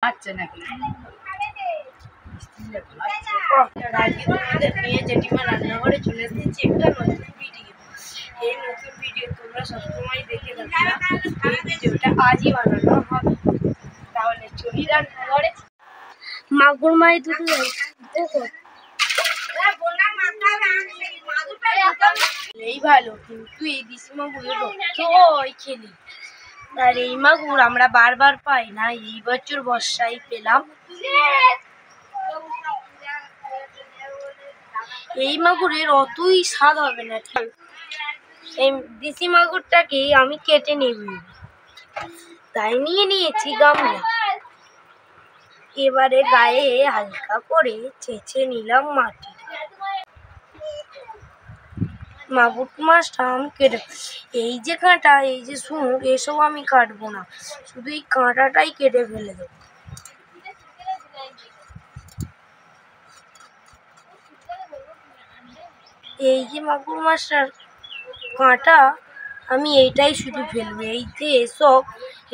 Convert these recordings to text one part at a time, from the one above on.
আচ্ছা নাকি নিয়ে জেঠিমা রান্নাঘরে চলে এসেছি একটা নতুন ভিডিও। এই নতুন ভিডিও তোমরা সবসময় দেখে থাকো না, এই ভিডিওটা আজই বানানো হবে। তাহলে চলি রান্নাঘরে। মাগুর মাই দুটো দেখো এই ভালো, কিন্তু এই দিশি মাগুরের রক্ত ওই খেলি। আর এই মাগুর আমরা বারবার পাই না, এই বছর বর্ষায় পেলাম। এই মাগুরের অতই স্বাদ হবে না। এই দেশি মাগুরটাকে আমি কেটে নেব, তাই নিয়ে নিয়েছি গামলা। এবারে গায়ে হালকা করে ছেঁচে নিলাম মাটি। মাগুর মাছটা আমি কেটে, এই যে কাঁটা, এই যে সুঁড়, এসব আমি কাটবো না, শুধু এই কাঁটাটাই কেটে ফেলে দেবো। এই যে মাগুর মাছটার কাঁটা, আমি এইটাই শুধু ফেলবো। এই যে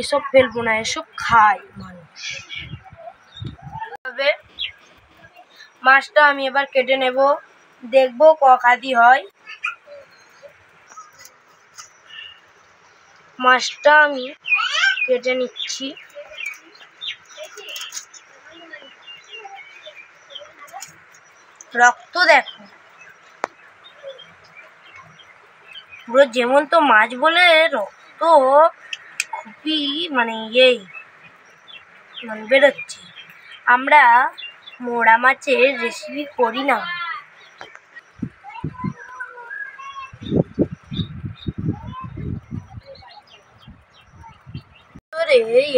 এসব ফেলবো না, এসব খায় মানুষ। তবে মাছটা আমি এবার কেটে নেব, দেখবো কখাদি হয়। মাছটা আমি কেটে নিচ্ছি। রক্ত দেখো পুরো, যেমন তো মাছ বলে রক্ত খুবই মানে বেরোচ্ছে। আমরা মোড়া মাছের রেসিপি করি না।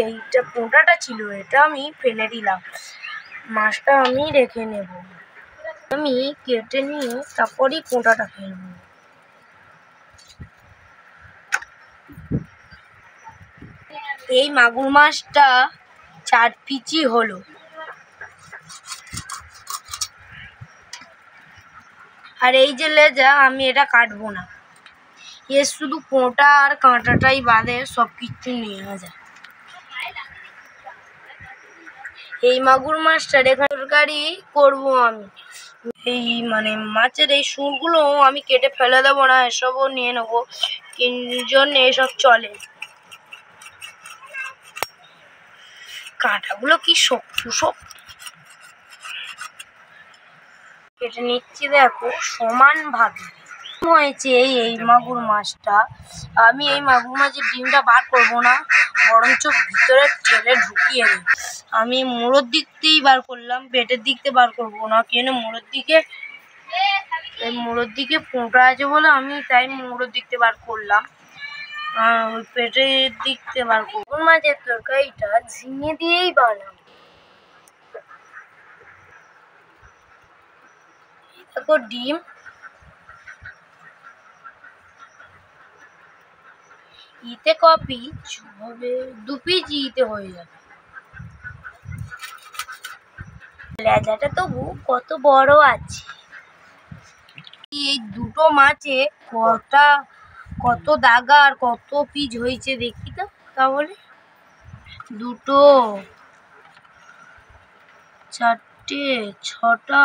এইটা পোঁটাটা ছিল, এটা আমি ফেলে দিলাম। মাছটা আমি রেখে নেব, আমি কেটে নিয়ে তারপরই পোঁটাটা ফেলবো। এই মাগুর মাছটা 4 পিচি হলো। আর এই যে লেজা, আমি এটা কাটবো না, এর শুধু পোঁটা আর কাঁটাটাই বাদে সব কিছু নেওয়া যায়। এই মাগুর মাছটার এখানে তরকারি করবো আমি। এই মাছের এই সুরগুলো আমি কেটে ফেলে দেবো না, এসবও নিয়ে নেবো, জন্য এসব চলে। কাঁটাগুলো কি শক্ত কেটে নিচ্ছি, দেখো সমান ভাবে হয়েছে। এই মাগুর মাছটা, আমি এই মাগুর মাছের ডিমটা বার করবো না, বরঞ্চ ভিতরে ঠেলে ঢুকিয়ে নিই। আমি মোড়োর দিক দিয়েই বার করলাম, পেটের দিক দিয়ে বার করবো না, কেন মোড়োর দিকে পোঁটা আছে বলে আমি তাই মোড়োর দিক দিয়ে বার করলাম, ওই পেটের দিক দিয়ে বার করবো। মাছের তরকারিটা ঝিঙে দিয়েই বানাবো। দেখো ডিম, ইতে ক পিস হবে, 2 পিস ইতে হয়ে যাবে। লেজাটা তবু কত বড় আছে। এই দুটো মাছে কত দাগা আর কত পিস হয়েছে দেখি তো। তাহলে 2, 4, 6টা,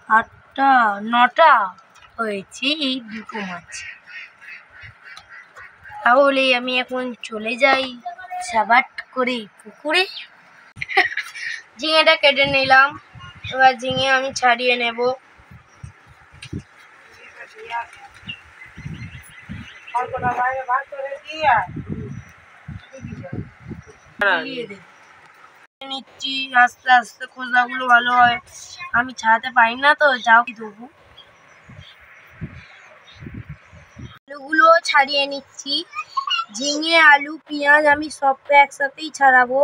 8টা, 9টা হয়েছে এই দুটো মাছ। তাহলে আমি এখন চলে যাই সাবাট করে পুকুরে। ঝিঙেটা কেটে নিলাম, এবার ঝিঙে আমি ছাড়িয়ে নেব। নিচ্ছি আস্তে আস্তে, খোসাগুলো ভালো হয়, আমি ছাড়াতে পারি না তো, যাও কি দেবো। আলুগুলো ছাড়িয়ে নিচ্ছি, ঝিঙে, আলু, পেঁয়াজ আমি সব একসাথেই ছাড়াবো।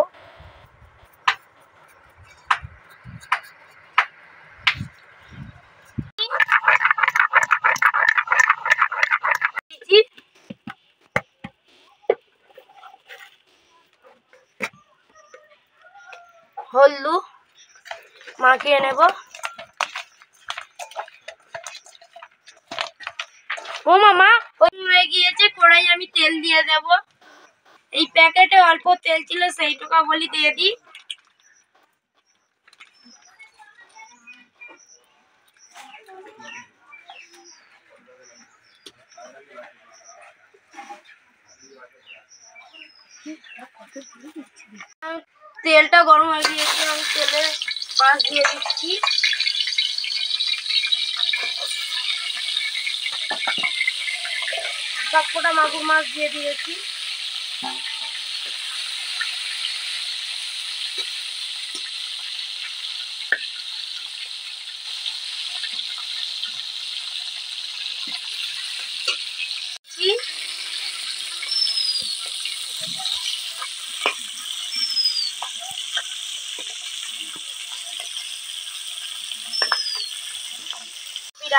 হলুদ মাখিয়ে নেব। ও মামা, হয়ে গিয়েছে, কড়াই আমি তেল দিয়ে দেব। এই প্যাকেটে অল্প তেল ছিল, সেইটুকু বলি দিয়ে দিই। তেলটা গরম হয়ে গিয়েছে, আমি তেলে মাছ দিয়ে দিচ্ছি। সবকটা মাগুর মাছ দিয়ে দিয়েছি।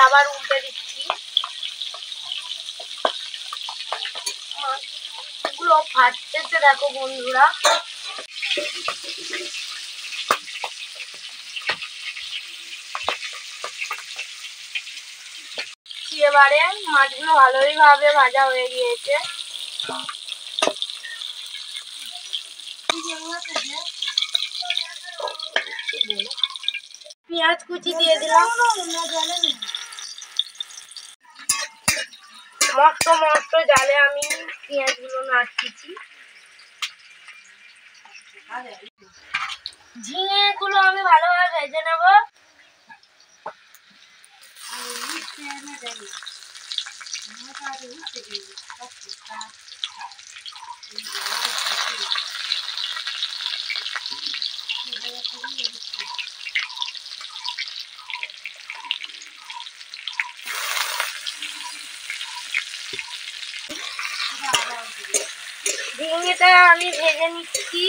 আবার উল্টে দিচ্ছি। মাছগুলো ফাটতেছে দেখো বন্ধুরা। এবারে মাছগুলো ভালোভাবে ভাজা হয়ে গিয়েছে। পেঁয়াজ কুচি দিয়ে দিলাম। মস্ত মস্ত জালে আমি পেঁয়াজগুলো নাড়ছি। ঝিঙে গুলো আমি ভালোভাবে ভেজে নেব। ঝিঙেটা আমি ভেজে নিচ্ছি।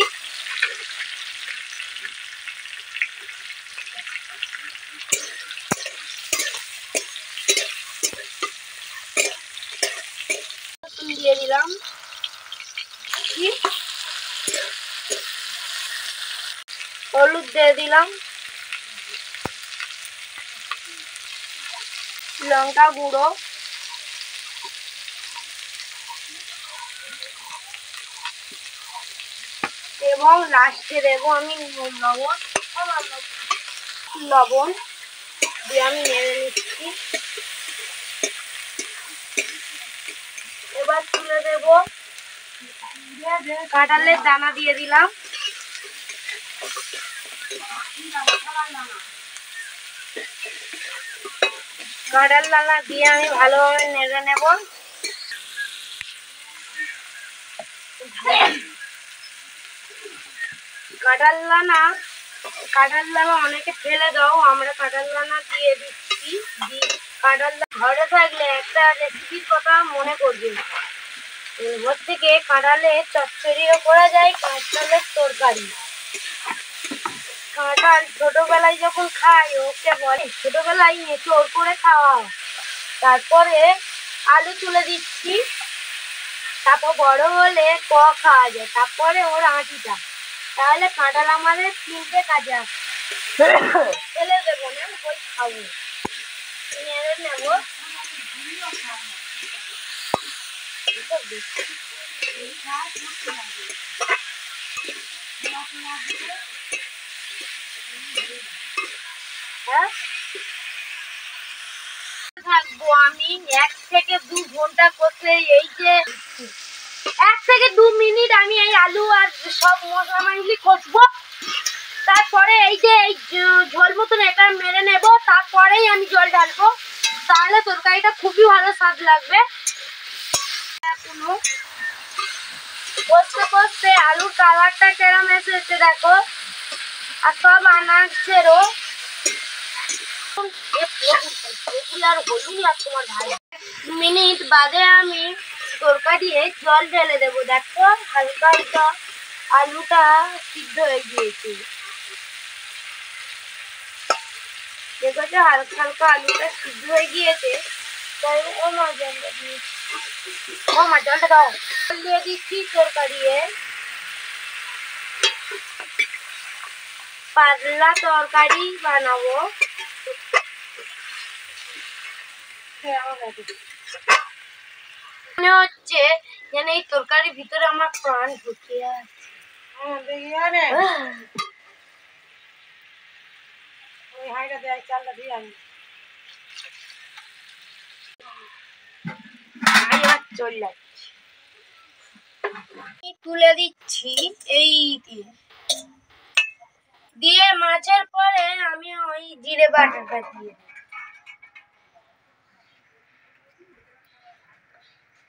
দিয়ে দিলাম, হলুদ দিয়ে দিলাম, লঙ্কা গুঁড়ো, এবং লাস্টে দেবো আমি লবণ দিয়ে আমি নেড়ে নিচ্ছি। এবার তুলে দেবো। কাঁঠালের দানা দিয়ে দিলাম। কাঁঠাল দানা দিয়ে আমি ভালোভাবে নেড়ে নেব। কাঁঠাল দানা অনেকে ফেলে দাও, আমরা কাঁঠাল দানা দিয়ে দিচ্ছি। কাঁঠাল ঘরে থাকলে একটা রেসিপির কথা মনে করবে, এর থেকে কাঁঠালের চচ্চড়িও করা যায়, কাঁঠালের তরকারি। কাঁঠাল ছোটবেলায় যখন খাই ওকে বলে ছোটবেলায় এঁচড় করে খাওয়া। তারপরে আলু তুলে দিচ্ছি, তারপর বড় হলে খাওয়া যায়, তারপরে ওর আঁটিটা। তাহলে কাঁঠাল আমাদের তিনটে কাজে আসে। ফেলে দেবো না, ওই খাবো। নেড়ে নেবো। থাকবো আমি 1 থেকে 2 ঘন্টা কষে, এই যে 1 থেকে 2 মিনিট আমি এই আলু আর সব মশলা মাংসলি কষবো। তারপরে এই যে এই ঝোল মতন এটা মেরে নেব, তারপরেই আমি জল ঢালবো। তাহলে তরকারিটা খুবই ভালো স্বাদ লাগবে। কষতে কষতে আলুর কালারটা কেরম এসেছে দেখো, আর সব আনাজেরও মিনিট বাদে আমি তরকারি জল ঢেলে দেবো। দেখো হালকা হালকা আলুটা সিদ্ধ হয়ে গিয়েছে। দেখো হালকা হালকা আলুটা সিদ্ধ হয়ে গিয়েছে। তাই জলটা দাও, জল দিয়ে দিচ্ছি। তরকারি পাতলা তরকারি বানাবো। মনে হচ্ছে যেন এই তরকারির ভিতরে আমার প্রাণ ঢুকিয়ে আছে। তুলে দিচ্ছি এই দিয়ে মাছের পরে আমি ওই জিরে বাটাটা দিয়ে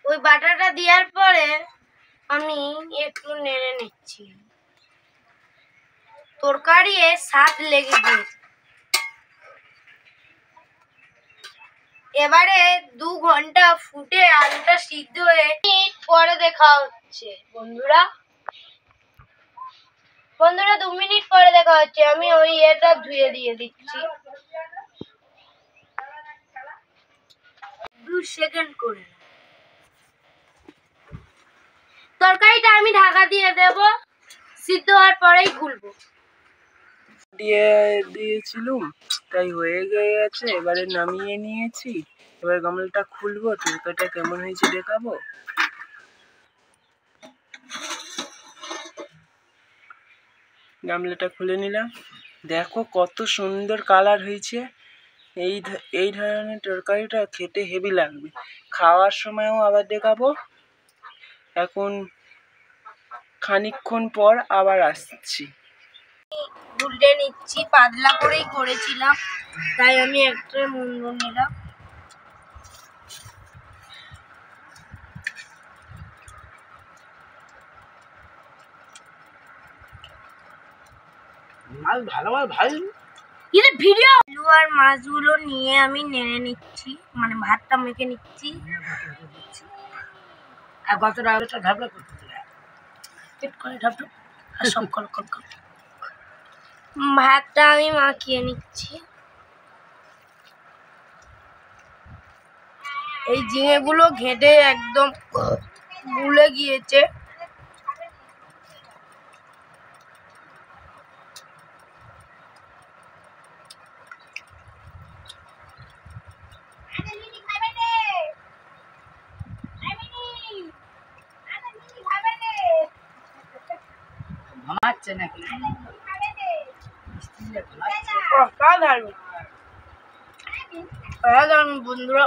ওই বাটাটা দেওয়ার পরে আমি একটু নেড়ে নিচ্ছি। তরকারি স্বাদ লেগে গিয়েছে। এবারে 2 ঘন্টা ফুটে আলুটা সিদ্ধ হয়ে পরে দেখা হচ্ছে বন্ধুরা। 2 মিনিট পরে দেখা হচ্ছে। আমি ওই এটা ধুয়ে দিয়ে দিচ্ছি 2 সেকেন্ড করে। তরকারিটা আমি ঢাকা দিয়ে দেব, সিদ্ধ হওয়ার পরেই খুলবো। দিয়েছিলাম তাই হয়ে গেছে। এবারে নামিয়ে নিয়েছি। এবার গামলাটা খুলবো, তরকারিটা কেমন হয়েছে দেখাবো। গামলাটা খুলে নিলাম। দেখো কত সুন্দর কালার হয়েছে। এই ধরনের তরকারিটা খেতে হেভি লাগবে। খাওয়ার সময়ও আবার দেখাবো। এখন খানিকক্ষণ পর আবার আসছি। উল্টে নিচ্ছি, পাতলা করেই করেছিলাম তাই আমি একটা মুন্ড নিলাম। ভিডিও আলু আর মাছগুলো নিয়ে আমি নেড়ে নিচ্ছি, মানে ভাতটা মেখে নিচ্ছি। আর গতটা ঢাবলা করে ভাতটা আমি মাখিয়ে নিচ্ছি। এই ঝিঙেগুলো ঘেটে একদম গুলে গিয়েছে। নাকি বন্ধুরা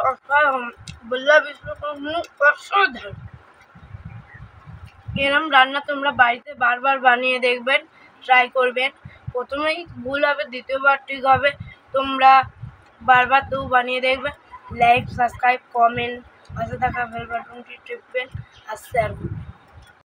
এরম রান্না তোমরা বাড়িতে বারবার বানিয়ে দেখবেন, ট্রাই করবেন। প্রথমেই ভুল হবে, দ্বিতীয়বার ঠিক হবে। তোমরা বারবার তো বানিয়ে দেখবে। লাইক, সাবস্ক্রাইব, কমেন্ট, পাশে থাকা বেল বাটনটি টিপবেন আর শেয়ার করবেন।